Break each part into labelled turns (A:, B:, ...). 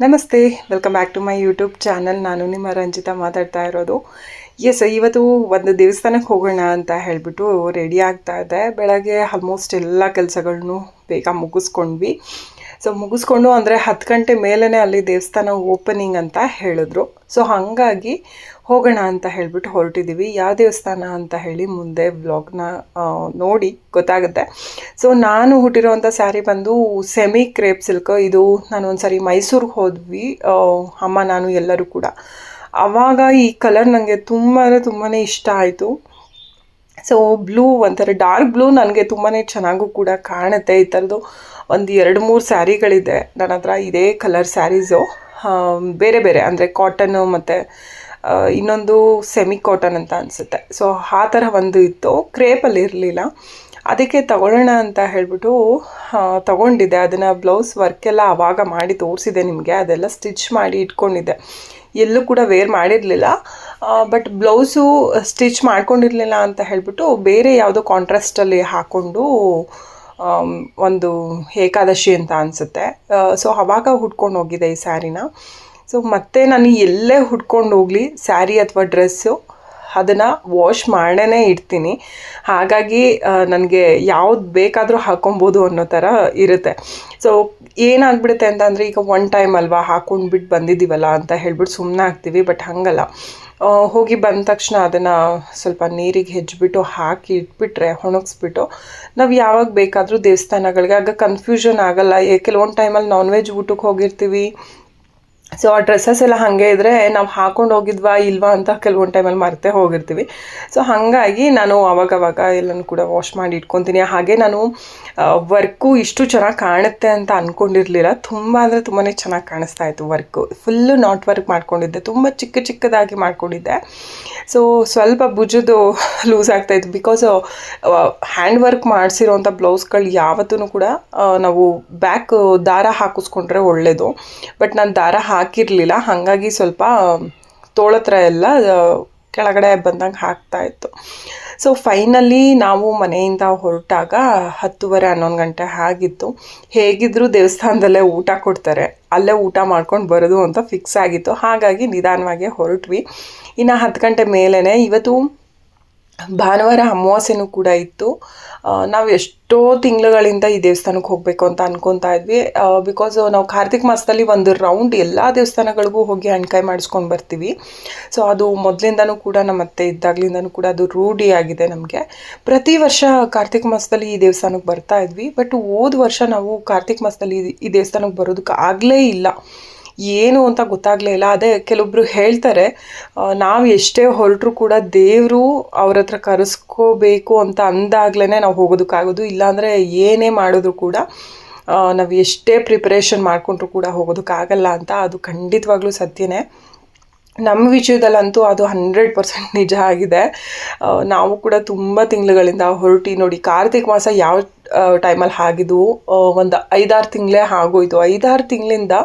A: ನಮಸ್ತೆ, welcome back to my YouTube channel. ನಾನು ನಿಮ್ಮ ರಂಜಿತಾ ಮಾತಾಡ್ತಾ ಇರೋದು. ಇವತ್ತು ಒಂದು ದೇವಸ್ಥಾನಕ್ಕೆ ಹೋಗೋಣ ಅಂತ ಹೇಳಿಬಿಟ್ಟು ರೆಡಿ ಆಗ್ತಾ ಇದೆ. ಬೆಳಗ್ಗೆ ಆಲ್ಮೋಸ್ಟ್ ಎಲ್ಲ ಕೆಲಸಗಳನ್ನು ಬೇಗ ಮುಗಿಸ್ಕೊಂಡ್ವಿ. ಮುಗಿಸ್ಕೊಂಡು ಅಂದರೆ 10 ಗಂಟೆ ಮೇಲೇ ಅಲ್ಲಿ ದೇವಸ್ಥಾನ ಓಪನಿಂಗ್ ಅಂತ ಹೇಳಿದ್ರು. ಹಾಗಾಗಿ ಹೋಗೋಣ ಅಂತ ಹೇಳಿಬಿಟ್ಟು ಹೊರಟಿದ್ದೀವಿ. ಯಾವ ದೇವಸ್ಥಾನ ಅಂತ ಹೇಳಿ ಮುಂದೆ ವ್ಲಾಗ್ನ ನೋಡಿ ಗೊತ್ತಾಗುತ್ತೆ. ನಾನು ಹುಟ್ಟಿರೋವಂಥ ಸ್ಯಾರಿ ಬಂದು ಸೆಮಿ ಕ್ರೇಪ್ ಸಿಲ್ಕ್. ಇದು ನಾನು ಒಂದು ಸಾರಿ ಮೈಸೂರಿಗೆ ಹೋದ್ವಿ, ಅಮ್ಮ ನಾನು ಎಲ್ಲರೂ ಕೂಡ. ಆವಾಗ ಈ ಕಲರ್ ನನಗೆ ತುಂಬ ತುಂಬಾ ಇಷ್ಟ ಆಯಿತು. ಬ್ಲೂ, ಒಂಥರ ಡಾರ್ಕ್ ಬ್ಲೂ ನನಗೆ ತುಂಬಾ ಚೆನ್ನಾಗೂ ಕೂಡ ಕಾಣುತ್ತೆ. ಈ ಥರದ್ದು ಒಂದು 2-3 ಸ್ಯಾರಿಗಳಿದೆ ನನ್ನ ಹತ್ರ, ಇದೇ ಕಲರ್ ಸ್ಯಾರೀಸು. ಬೇರೆ ಬೇರೆ ಅಂದರೆ ಕಾಟನ್ನು ಮತ್ತು ಇನ್ನೊಂದು ಸೆಮಿ ಕಾಟನ್ ಅಂತ ಅನಿಸುತ್ತೆ. ಆ ಥರ ಒಂದು ಇತ್ತು, ಕ್ರೇಪಲ್ಲಿ ಇರಲಿಲ್ಲ. ಅದಕ್ಕೆ ತಗೊಳ್ಳೋಣ ಅಂತ ಹೇಳಿಬಿಟ್ಟು ತೊಗೊಂಡಿದ್ದೆ. ಅದನ್ನು ಬ್ಲೌಸ್ ವರ್ಕೆಲ್ಲ ಆವಾಗ ಮಾಡಿ ತೋರಿಸಿದೆ ನಿಮಗೆ. ಅದೆಲ್ಲ ಸ್ಟಿಚ್ ಮಾಡಿ ಇಟ್ಕೊಂಡಿದ್ದೆ, ಎಲ್ಲೂ ಕೂಡ ವೇರ್ ಮಾಡಿರಲಿಲ್ಲ. ಬಟ್ ಬ್ಲೌಸು ಸ್ಟಿಚ್ ಮಾಡ್ಕೊಂಡಿರಲಿಲ್ಲ ಅಂತ ಹೇಳಿಬಿಟ್ಟು ಬೇರೆ ಯಾವುದೋ ಕಾಂಟ್ರಾಸ್ಟಲ್ಲಿ ಹಾಕ್ಕೊಂಡು ಒಂದು ಏಕಾದಶಿ ಅಂತ ಅನಿಸುತ್ತೆ. ಆವಾಗ ಹುಡ್ಕೊಂಡು ಹೋಗಿದ್ದೆ ಈ ಸ್ಯಾರಿನ. ಮತ್ತೆ ನಾನು ಎಲ್ಲೇ ಹುಡ್ಕೊಂಡು ಹೋಗಲಿ ಸ್ಯಾರಿ ಅಥವಾ ಡ್ರೆಸ್ಸು ಅದನ್ನು ವಾಶ್ ಮಾಡೇ ಇಡ್ತೀನಿ. ಹಾಗಾಗಿ ನನಗೆ ಯಾವ್ದು ಬೇಕಾದರೂ ಹಾಕೊಬೋದು ಅನ್ನೋ ಥರ ಇರುತ್ತೆ. ಏನಾಗ್ಬಿಡುತ್ತೆ ಅಂತಂದರೆ, ಈಗ ಒನ್ ಟೈಮ್ ಅಲ್ವಾ ಹಾಕ್ಕೊಂಡ್ಬಿಟ್ಟು ಬಂದಿದ್ದೀವಲ್ಲ ಅಂತ ಹೇಳ್ಬಿಟ್ಟು ಸುಮ್ಮನೆ ಆಗ್ತೀವಿ. ಬಟ್ ಹಾಗಲ್ಲ, ಹೋಗಿ ಬಂದ ತಕ್ಷಣ ಅದನ್ನು ಸ್ವಲ್ಪ ನೀರಿಗೆ ಹೆಜ್ಜಿಬಿಟ್ಟು ಹಾಕಿ ಇಟ್ಬಿಟ್ರೆ, ಒಣಗಿಸ್ಬಿಟ್ಟು ನಾವು ಯಾವಾಗ ಬೇಕಾದರೂ ದೇವಸ್ಥಾನಗಳಿಗೆ ಆಗ ಕನ್ಫ್ಯೂಷನ್ ಆಗೋಲ್ಲ. ಕೆಲವೊಂದು ಟೈಮಲ್ಲಿ ನಾನ್ ವೆಜ್ ಊಟಕ್ಕೆ ಹೋಗಿರ್ತೀವಿ. ಆ ಡ್ರೆಸ್ಸಸ್ ಎಲ್ಲ ಹಾಗೆ ಇದ್ದರೆ ನಾವು ಹಾಕ್ಕೊಂಡು ಹೋಗಿದ್ವಾ ಇಲ್ವಾ ಅಂತ ಕೆಲವೊಂದು ಟೈಮಲ್ಲಿ ಮರೆತೇ ಹೋಗಿರ್ತೀವಿ. ಹಾಗಾಗಿ ನಾನು ಅವಾಗವಾಗ ಎಲ್ಲನೂ ಕೂಡ ವಾಶ್ ಮಾಡಿ ಇಟ್ಕೊತೀನಿ. ಹಾಗೆ ನಾನು ವರ್ಕು ಇಷ್ಟು ಚೆನ್ನಾಗಿ ಕಾಣುತ್ತೆ ಅಂತ ಅಂದ್ಕೊಂಡಿರಲಿಲ್ಲ. ತುಂಬ ಅಂದರೆ ತುಂಬಾ ಚೆನ್ನಾಗಿ ಕಾಣಿಸ್ತಾ ಇತ್ತು. ವರ್ಕು ಫುಲ್ಲು ನಾಟ್ ವರ್ಕ್ ಮಾಡ್ಕೊಂಡಿದ್ದೆ, ತುಂಬ ಚಿಕ್ಕದಾಗಿ ಮಾಡ್ಕೊಂಡಿದ್ದೆ. ಸ್ವಲ್ಪ ಭುಜದ್ದು ಲೂಸ್ ಆಗ್ತಾಯಿತ್ತು. ಬಿಕಾಸ್ ಹ್ಯಾಂಡ್ ವರ್ಕ್ ಮಾಡಿಸಿರೋಂಥ ಬ್ಲೌಸ್ಗಳು ಯಾವತ್ತೂ ಕೂಡ ನಾವು ಬ್ಯಾಕ್ ದಾರ ಹಾಕಿಸ್ಕೊಂಡ್ರೆ ಒಳ್ಳೆಯದು. ಬಟ್ ನಾನು ದಾರ ಹಾಕಿರಲಿಲ್ಲ, ಹಾಗಾಗಿ ಸ್ವಲ್ಪ ತೋಳತ್ರ ಎಲ್ಲ ಕೆಳಗಡೆ ಬಂದಂಗೆ ಆಗ್ತಾಯಿತ್ತು. ಫೈನಲಿ ನಾವು ಮನೆಯಿಂದ ಹೊರಟಾಗ 10:30-11 ಗಂಟೆ ಆಗಿತ್ತು. ಹೇಗಿದ್ದರೂ ದೇವಸ್ಥಾನದಲ್ಲೇ ಊಟ ಕೊಡ್ತಾರೆ, ಅಲ್ಲೇ ಊಟ ಮಾಡ್ಕೊಂಡು ಬರೋದು ಅಂತ ಫಿಕ್ಸ್ ಆಗಿತ್ತು. ಹಾಗಾಗಿ ನಿಧಾನವಾಗಿ ಹೊರಟ್ವಿ. ಇನ್ನು 10 ಗಂಟೆ ಮೇಲೇ ಇವತ್ತು ಭಾನುವಾರ ಅಮಾವಾಸ್ಯೆನೂ ಕೂಡ ಇತ್ತು. ನಾವು ಎಷ್ಟೋ ತಿಂಗಳುಗಳಿಂದ ಈ ದೇವಸ್ಥಾನಕ್ಕೆ ಹೋಗಬೇಕು ಅಂತ ಅನ್ಕೊತಾ ಇದ್ವಿ. ಬಿಕಾಸ್ ನಾವು ಕಾರ್ತಿಕ್ ಮಾಸದಲ್ಲಿ ಒಂದು ರೌಂಡ್ ಎಲ್ಲ ದೇವಸ್ಥಾನಗಳಿಗೂ ಹೋಗಿ ಹಣ್ಕಾಯಿ ಮಾಡಿಸ್ಕೊಂಡು ಬರ್ತೀವಿ. ಅದು ಮೊದಲಿಂದನೂ ಕೂಡ ನಮ್ಮ ಅತ್ತೆ ಇದ್ದಾಗಲಿಂದನೂ ಕೂಡ ಅದು ರೂಢಿಯಾಗಿದೆ ನಮಗೆ. ಪ್ರತಿ ವರ್ಷ ಕಾರ್ತಿಕ್ ಮಾಸದಲ್ಲಿ ಈ ದೇವಸ್ಥಾನಕ್ಕೆ ಬರ್ತಾ ಇದ್ವಿ. ಬಟ್ ಹೋದ ವರ್ಷ ನಾವು ಕಾರ್ತಿಕ್ ಮಾಸದಲ್ಲಿ ಈ ದೇವಸ್ಥಾನಕ್ಕೆ ಬರೋದಕ್ಕೆ ಆಗಲೇ ಇಲ್ಲ. ಏನು ಅಂತ ಗೊತ್ತಾಗಲೇ ಇಲ್ಲ. ಅದೇ ಕೆಲವೊಬ್ರು ಹೇಳ್ತಾರೆ, ನಾವು ಎಷ್ಟೇ ಹೊರಟರು ಕೂಡ ದೇವರು ಅವ್ರ ಹತ್ರ ಕರೆಸ್ಕೋಬೇಕು ಅಂತ ಅಂದಾಗ್ಲೇ ನಾವು ಹೋಗೋದಕ್ಕಾಗೋದು. ಇಲ್ಲಾಂದರೆ ಏನೇ ಮಾಡಿದ್ರು ಕೂಡ ನಾವು ಎಷ್ಟೇ ಪ್ರಿಪ್ರೇಷನ್ ಮಾಡಿಕೊಂಡ್ರು ಕೂಡ ಹೋಗೋದಕ್ಕಾಗಲ್ಲ ಅಂತ. ಅದು ಖಂಡಿತವಾಗ್ಲೂ ಸತ್ಯನೇ. ನಮ್ಮ ವಿಷಯದಲ್ಲಂತೂ ಅದು 100% ನಿಜ ಆಗಿದೆ. ನಾವು ಕೂಡ ತುಂಬ ತಿಂಗಳುಗಳಿಂದ ಹೊರಟಿ ನೋಡಿ, ಕಾರ್ತಿಕ್ ಮಾಸ ಯಾವ ಟೈಮಲ್ಲಿ ಆಗಿದ್ದು, ಒಂದು 5-6 ತಿಂಗಳೇ ಆಗೋಯ್ತು. 5-6 ತಿಂಗಳಿಂದ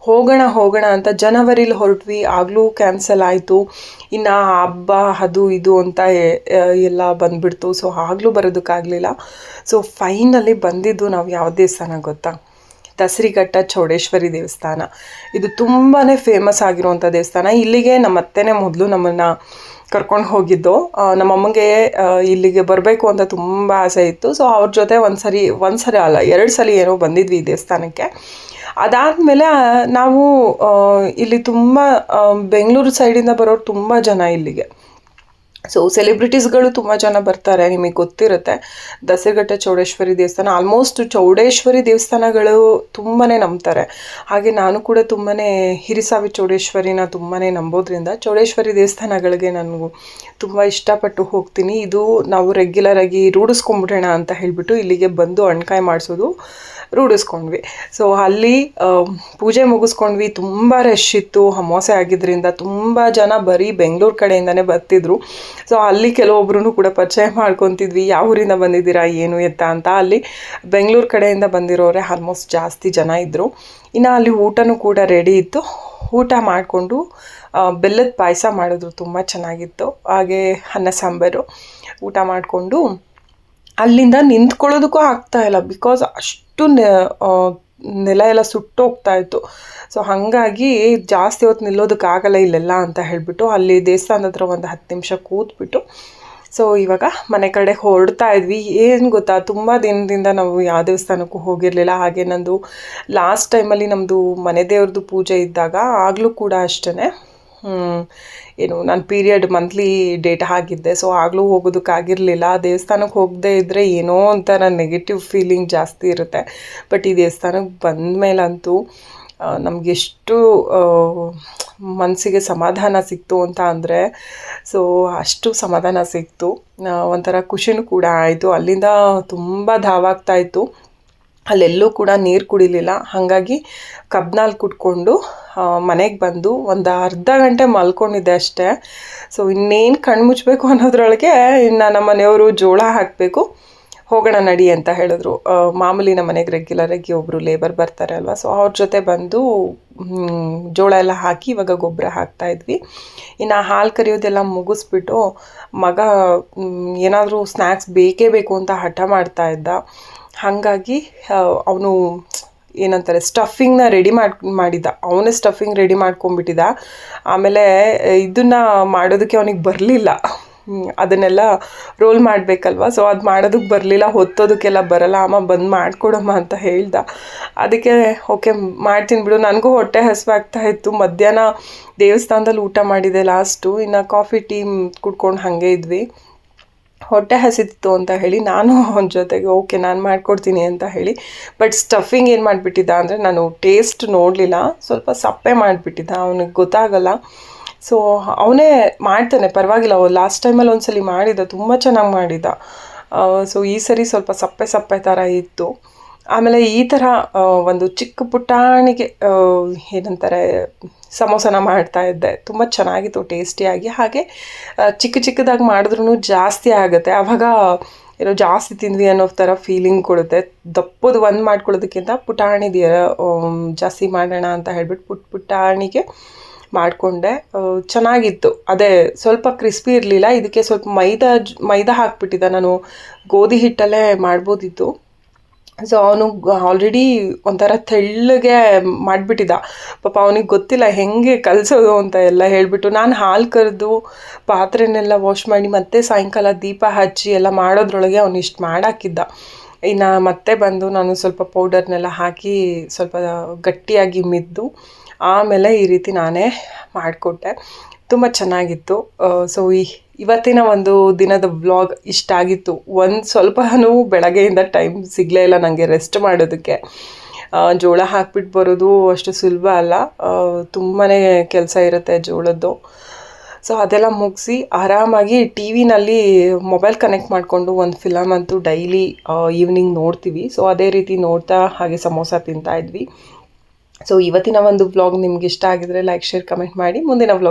A: ಹೋಗೋಣ ಅಂತ ಜನವರಿಲಿ ಹೊರಟ್ವಿ, ಆಗಲೂ ಕ್ಯಾನ್ಸಲ್ ಆಯಿತು. ಇನ್ನು ಹಬ್ಬ ಅದು ಇದು ಅಂತ ಎಲ್ಲ ಬಂದುಬಿಡ್ತು. ಆಗಲೂ ಬರೋದಕ್ಕಾಗಲಿಲ್ಲ. ಫೈನಲಿ ಬಂದಿದ್ದು ನಾವು ಯಾವ ದೇವಸ್ಥಾನ ಗೊತ್ತಾ? ದಸರಿಘಟ್ಟ ಚೌಡೇಶ್ವರಿ ದೇವಸ್ಥಾನ. ಇದು ತುಂಬಾ ಫೇಮಸ್ ಆಗಿರುವಂಥ ದೇವಸ್ಥಾನ. ಇಲ್ಲಿಗೆ ನಮ್ಮ ಅತ್ತೆನೇ ಮೊದಲು ನಮ್ಮನ್ನು ಕರ್ಕೊಂಡು ಹೋಗಿದ್ದು. ನಮ್ಮಮ್ಮಗೆ ಇಲ್ಲಿಗೆ ಬರಬೇಕು ಅಂತ ತುಂಬ ಆಸೆ ಇತ್ತು. ಅವ್ರ ಜೊತೆ ಒಂದು ಸರಿ ಅಲ್ಲ 2 ಸಲ ಏನೋ ಬಂದಿದ್ವಿ ಈ ದೇವಸ್ಥಾನಕ್ಕೆ. ಅದಾದಮೇಲೆ ನಾವು ಇಲ್ಲಿ ತುಂಬ ಬೆಂಗಳೂರು ಸೈಡಿಂದ ಬರೋರು ತುಂಬ ಜನ ಇಲ್ಲಿಗೆ. ಸೆಲೆಬ್ರಿಟೀಸ್ಗಳು ತುಂಬ ಜನ ಬರ್ತಾರೆ, ನಿಮಗೆ ಗೊತ್ತಿರುತ್ತೆ. ದಸರಿಘಟ್ಟ ಚೌಡೇಶ್ವರಿ ದೇವಸ್ಥಾನ, ಆಲ್ಮೋಸ್ಟ್ ಚೌಡೇಶ್ವರಿ ದೇವಸ್ಥಾನಗಳು ತುಂಬಾ ನಂಬ್ತಾರೆ. ಹಾಗೆ ನಾನು ಕೂಡ ತುಂಬಾ ಹಿರಿಸಾವಿ ಚೌಡೇಶ್ವರಿನ ತುಂಬಾ ನಂಬೋದ್ರಿಂದ ಚೌಡೇಶ್ವರಿ ದೇವಸ್ಥಾನಗಳಿಗೆ ನನಗೂ ತುಂಬ ಇಷ್ಟಪಟ್ಟು ಹೋಗ್ತೀನಿ. ಇದು ನಾವು ರೆಗ್ಯುಲರಾಗಿ ರೂಢಿಸ್ಕೊಂಡ್ಬಿಡೋಣ ಅಂತ ಹೇಳಿಬಿಟ್ಟು ಇಲ್ಲಿಗೆ ಬಂದು ಹಣ್ಕಾಯಿ ಮಾಡಿಸೋದು ರೂಢಿಸ್ಕೊಂಡ್ವಿ. ಅಲ್ಲಿ ಪೂಜೆ ಮುಗಿಸ್ಕೊಂಡ್ವಿ. ತುಂಬ ರಶ್ ಇತ್ತು, ಅಮಾವಾಸ್ಯೆ ಆಗಿದ್ದರಿಂದ ತುಂಬ ಜನ ಬರೀ ಬೆಂಗಳೂರು ಕಡೆಯಿಂದನೇ ಬರ್ತಿದ್ರು. ಅಲ್ಲಿ ಕೆಲವೊಬ್ರು ಕೂಡ ಪರಿಚಯ ಮಾಡ್ಕೊತಿದ್ವಿ, ಯಾವ ಊರಿಂದ ಬಂದಿದ್ದೀರಾ ಏನು ಎತ್ತ ಅಂತ. ಅಲ್ಲಿ ಬೆಂಗಳೂರು ಕಡೆಯಿಂದ ಬಂದಿರೋರೆ ಆಲ್ಮೋಸ್ಟ್ ಜಾಸ್ತಿ ಜನ ಇದ್ದರು. ಇನ್ನು ಅಲ್ಲಿ ಊಟನೂ ಕೂಡ ರೆಡಿ ಇತ್ತು. ಊಟ ಮಾಡಿಕೊಂಡು ಬೆಲ್ಲದ ಪಾಯಸ ಮಾಡಿದ್ರು, ತುಂಬ ಚೆನ್ನಾಗಿತ್ತು. ಹಾಗೆ ಅನ್ನ ಸಾಂಬಾರು ಊಟ ಮಾಡಿಕೊಂಡು ಅಲ್ಲಿಂದ ನಿಂತ್ಕೊಳ್ಳೋದಕ್ಕೂ ಆಗ್ತಾಯಿಲ್ಲ. ಬಿಕಾಸ್ ಅಷ್ಟು ನೆಲ ಎಲ್ಲ ಸುಟ್ಟೋಗ್ತಾ ಇತ್ತು. ಸೊ ಹಾಗಾಗಿ ಜಾಸ್ತಿ ಹೊತ್ತು ನಿಲ್ಲೋದಕ್ಕಾಗಲ್ಲ ಇಲ್ಲೆಲ್ಲ ಅಂತ ಹೇಳಿಬಿಟ್ಟು ಅಲ್ಲಿ ದೇವಸ್ಥಾನದ ಹತ್ರ ಒಂದು 10 ನಿಮಿಷ ಕೂತ್ಬಿಟ್ಟು ಸೊ ಇವಾಗ ಮನೆ ಕಡೆ ಹೊರಡ್ತಾ ಇದ್ವಿ. ಏನು ಗೊತ್ತಾ, ತುಂಬ ದಿನದಿಂದ ನಾವು ಯಾವ ದೇವಸ್ಥಾನಕ್ಕೂ ಹೋಗಿರಲಿಲ್ಲ. ಹಾಗೆ ನಂದು ಲಾಸ್ಟ್ ಟೈಮಲ್ಲಿ ನಮ್ಮದು ಮನೆ ದೇವ್ರದ್ದು ಪೂಜೆ ಇದ್ದಾಗ ಆಗಲೂ ಕೂಡ ಅಷ್ಟೇ ಏನು ನಾನು ಪೀರಿಯಡ್ ಮಂತ್ಲಿ ಡೇಟ್ ಆಗಿದ್ದೆ. ಸೊ ಆಗಲೂ ಹೋಗೋದಕ್ಕಾಗಿರಲಿಲ್ಲ. ದೇವಸ್ಥಾನಕ್ಕೆ ಹೋಗದೇ ಇದ್ದರೆ ಏನೋ ಒಂಥರ ನೆಗೆಟಿವ್ ಫೀಲಿಂಗ್ ಜಾಸ್ತಿ ಇರುತ್ತೆ. ಬಟ್ ಈ ದೇವಸ್ಥಾನಕ್ಕೆ ಬಂದ ಮೇಲಂತೂ ನಮಗೆಷ್ಟು ಮನಸ್ಸಿಗೆ ಸಮಾಧಾನ ಸಿಕ್ತು ಅಂತ ಅಂದರೆ ಸೊ ಅಷ್ಟು ಸಮಾಧಾನ ಸಿಕ್ತು. ಒಂಥರ ಖುಷಿನೂ ಕೂಡ ಆಯಿತು. ಅಲ್ಲಿಂದ ತುಂಬ ಧಾವಾಗ್ತಾಯಿತ್ತು. ಅಲ್ಲೆಲ್ಲೂ ಕೂಡ ನೀರು ಕುಡಿಲಿಲ್ಲ. ಹಾಗಾಗಿ ಕಬ್ನಲ್ಲಿ ಕುಟ್ಕೊಂಡು ಮನೆಗೆ ಬಂದು ಒಂದು ಅರ್ಧ ಗಂಟೆ ಮಲ್ಕೊಂಡಿದ್ದೆ ಅಷ್ಟೇ. ಸೊ ಇನ್ನೇನು ಕಣ್ಣು ಮುಚ್ಚಬೇಕು ಅನ್ನೋದ್ರೊಳಗೆ ಇನ್ನು ನಮ್ಮ ಮನೆಯವರು ಜೋಳ ಹಾಕಬೇಕು, ಹೋಗೋಣ ನಡಿ ಅಂತ ಹೇಳಿದ್ರು. ಮಾಮೂಲಿ ನಮ್ಮ ಮನೆಗೆ ರೆಗ್ಯುಲರಾಗಿ ಒಬ್ಬರು ಲೇಬರ್ ಬರ್ತಾರೆ ಅಲ್ವಾ, ಸೊ ಅವ್ರ ಜೊತೆ ಬಂದು ಜೋಳ ಎಲ್ಲ ಹಾಕಿ ಇವಾಗ ಗೊಬ್ಬರ ಹಾಕ್ತಾಯಿದ್ವಿ. ಇನ್ನು ಹಾಲು ಕರಿಯೋದೆಲ್ಲ ಮುಗಿಸ್ಬಿಟ್ಟು ಮಗ ಏನಾದರೂ ಸ್ನ್ಯಾಕ್ಸ್ ಬೇಕೇ ಬೇಕು ಅಂತ ಹಠ ಮಾಡ್ತಾಯಿದ್ದ. ಹಾಗಾಗಿ ಅವನು ಏನಂತಾರೆ ಸ್ಟಫಿಂಗ್ನ ರೆಡಿ ಮಾಡಿದ್ದ. ಅವನೇ ಸ್ಟಫಿಂಗ್ ರೆಡಿ ಮಾಡ್ಕೊಂಡ್ಬಿಟ್ಟಿದ್ದ. ಆಮೇಲೆ ಇದನ್ನು ಮಾಡೋದಕ್ಕೆ ಅವನಿಗೆ ಬರಲಿಲ್ಲ. ಅದನ್ನೆಲ್ಲ ರೋಲ್ ಮಾಡಬೇಕಲ್ವ, ಸೊ ಅದು ಮಾಡೋದಕ್ಕೆ ಬರಲಿಲ್ಲ, ಹೊತ್ತೋದಕ್ಕೆಲ್ಲ ಬರಲ್ಲ. ಅಮ್ಮ ಬಂದು ಮಾಡಿಕೊಡಮ್ಮ ಅಂತ ಹೇಳ್ದ. ಅದಕ್ಕೆ ಓಕೆ ಮಾಡ್ತೀನಿ ಬಿಡು. ನನಗೂ ಹೊಟ್ಟೆ ಹಸಿವಾಗ್ತಾ ಇತ್ತು. ಮಧ್ಯಾಹ್ನ ದೇವಸ್ಥಾನದಲ್ಲಿ ಊಟ ಮಾಡಿದೆ ಲಾಸ್ಟು. ಇನ್ನು ಕಾಫಿ ಟೀ ಕುಡ್ಕೊಂಡು ಹಾಗೆ ಇದ್ವಿ. ಹೊಟ್ಟೆ ಹಸಿತಿತ್ತು ಅಂತ ಹೇಳಿ ನಾನು ಅವನ ಜೊತೆಗೆ ಓಕೆ ನಾನು ಮಾಡಿಕೊಡ್ತೀನಿ ಅಂತ ಹೇಳಿ, ಬಟ್ ಸ್ಟಫಿಂಗ್ ಏನು ಮಾಡಿಬಿಟ್ಟಿದ್ದ ಅಂದರೆ ನಾನು ಟೇಸ್ಟ್ ನೋಡಲಿಲ್ಲ, ಸ್ವಲ್ಪ ಸಪ್ಪೆ ಮಾಡಿಬಿಟ್ಟಿದ್ದ. ಅವನಿಗೆ ಗೊತ್ತಾಗಲ್ಲ. ಸೊ ಅವನೇ ಮಾಡ್ತಾನೆ, ಪರವಾಗಿಲ್ಲ. ಲಾಸ್ಟ್ ಟೈಮಲ್ಲಿ ಒಂದ್ಸಲಿ ಮಾಡಿದ್ದ, ತುಂಬ ಚೆನ್ನಾಗಿ ಮಾಡಿದ್ದ. ಸೊ ಈ ಸರಿ ಸ್ವಲ್ಪ ಸಪ್ಪೆ ಸಪ್ಪೆ ಥರ ಇತ್ತು. ಆಮೇಲೆ ಈ ಥರ ಒಂದು ಚಿಕ್ಕ ಪುಟಾಣಿಗೆ ಏನಂತಾರೆ ಸಮೋಸನ ಮಾಡ್ತಾಯಿದ್ದೆ. ತುಂಬ ಚೆನ್ನಾಗಿತ್ತು, ಟೇಸ್ಟಿಯಾಗಿ. ಹಾಗೆ ಚಿಕ್ಕ ಚಿಕ್ಕದಾಗಿ ಮಾಡಿದ್ರೂ ಜಾಸ್ತಿ ಆಗುತ್ತೆ. ಆವಾಗ ಏನೋ ಜಾಸ್ತಿ ತಿಂದ್ವಿ ಅನ್ನೋ ಥರ ಫೀಲಿಂಗ್ ಕೊಡುತ್ತೆ. ದಪ್ಪದು ಒಂದು ಮಾಡ್ಕೊಳ್ಳೋದಕ್ಕಿಂತ ಪುಟಾಣಿದು ಜಾಸ್ತಿ ಮಾಡೋಣ ಅಂತ ಹೇಳ್ಬಿಟ್ಟು ಪುಟಾಣಿಗೆ ಮಾಡಿಕೊಂಡೆ. ಚೆನ್ನಾಗಿತ್ತು. ಅದೇ ಸ್ವಲ್ಪ ಕ್ರಿಸ್ಪಿ ಇರಲಿಲ್ಲ. ಇದಕ್ಕೆ ಸ್ವಲ್ಪ ಮೈದಾ ಹಾಕ್ಬಿಟ್ಟಿದ್ದ. ನಾನು ಗೋಧಿ ಹಿಟ್ಟಲ್ಲೇ ಮಾಡ್ಬೋದಿತ್ತು. ಸೊ ಅವನು ಆಲ್ರೆಡಿ ಒಂಥರ ತೆಳ್ಳಗೆ ಮಾಡಿಬಿಟ್ಟಿದ್ದ. ಪಾಪ ಅವನಿಗೆ ಗೊತ್ತಿಲ್ಲ ಹೆಂಗೆ ಕಲಿಸೋದು ಅಂತ ಎಲ್ಲ ಹೇಳಿಬಿಟ್ಟು ನಾನು ಹಾಲು ಕರೆದು ಪಾತ್ರೆನೆಲ್ಲ ವಾಶ್ ಮಾಡಿ ಮತ್ತೆ ಸಾಯಂಕಾಲ ದೀಪ ಹಚ್ಚಿ ಎಲ್ಲ ಮಾಡೋದ್ರೊಳಗೆ ಅವನು ಇಷ್ಟು ಮಾಡಾಕಿದ್ದ. ಇನ್ನು ಮತ್ತೆ ಬಂದು ನಾನು ಸ್ವಲ್ಪ ಪೌಡರ್ನೆಲ್ಲ ಹಾಕಿ ಸ್ವಲ್ಪ ಗಟ್ಟಿಯಾಗಿ ಮಿದ್ದು ಆಮೇಲೆ ಈ ರೀತಿ ನಾನೇ ಮಾಡಿಕೊಟ್ಟೆ. ತುಂಬ ಚೆನ್ನಾಗಿತ್ತು. ಸೊ ಇವತ್ತಿನ ಒಂದು ದಿನದ ವ್ಲಾಗ್ ಇಷ್ಟ ಆಗಿತ್ತು. ಒಂದು ಸ್ವಲ್ಪನೂ ಬೆಳಗ್ಗೆಯಿಂದ ಟೈಮ್ ಸಿಗಲೇ ಇಲ್ಲ ನನಗೆ ರೆಸ್ಟ್ ಮಾಡೋದಕ್ಕೆ. ಜೋಳ ಹಾಕ್ಬಿಟ್ಟು ಬರೋದು ಅಷ್ಟು ಸುಲಭ ಅಲ್ಲ, ತುಂಬಾ ಕೆಲಸ ಇರುತ್ತೆ ಜೋಳದ್ದು. ಸೊ ಅದೆಲ್ಲ ಮುಗಿಸಿ ಆರಾಮಾಗಿ ಟಿ ವಿನಲ್ಲಿ ಮೊಬೈಲ್ ಕನೆಕ್ಟ್ ಮಾಡಿಕೊಂಡು ಒಂದು ಫಿಲಮ್ ಅಂತೂ ಡೈಲಿ ಈವ್ನಿಂಗ್ ನೋಡ್ತೀವಿ. ಸೊ ಅದೇ ರೀತಿ ನೋಡ್ತಾ ಹಾಗೆ ಸಮೋಸ ತಿಂತಾಯಿದ್ವಿ. ಸೊ ಇವತ್ತಿನ ಒಂದು ವ್ಲಾಗ್ ನಿಮ್ಗೆ ಇಷ್ಟ ಆಗಿದ್ರೆ ಲೈಕ್, ಶೇರ್, ಕಮೆಂಟ್ ಮಾಡಿ. ಮುಂದಿನ ವ್ಲಾಗ್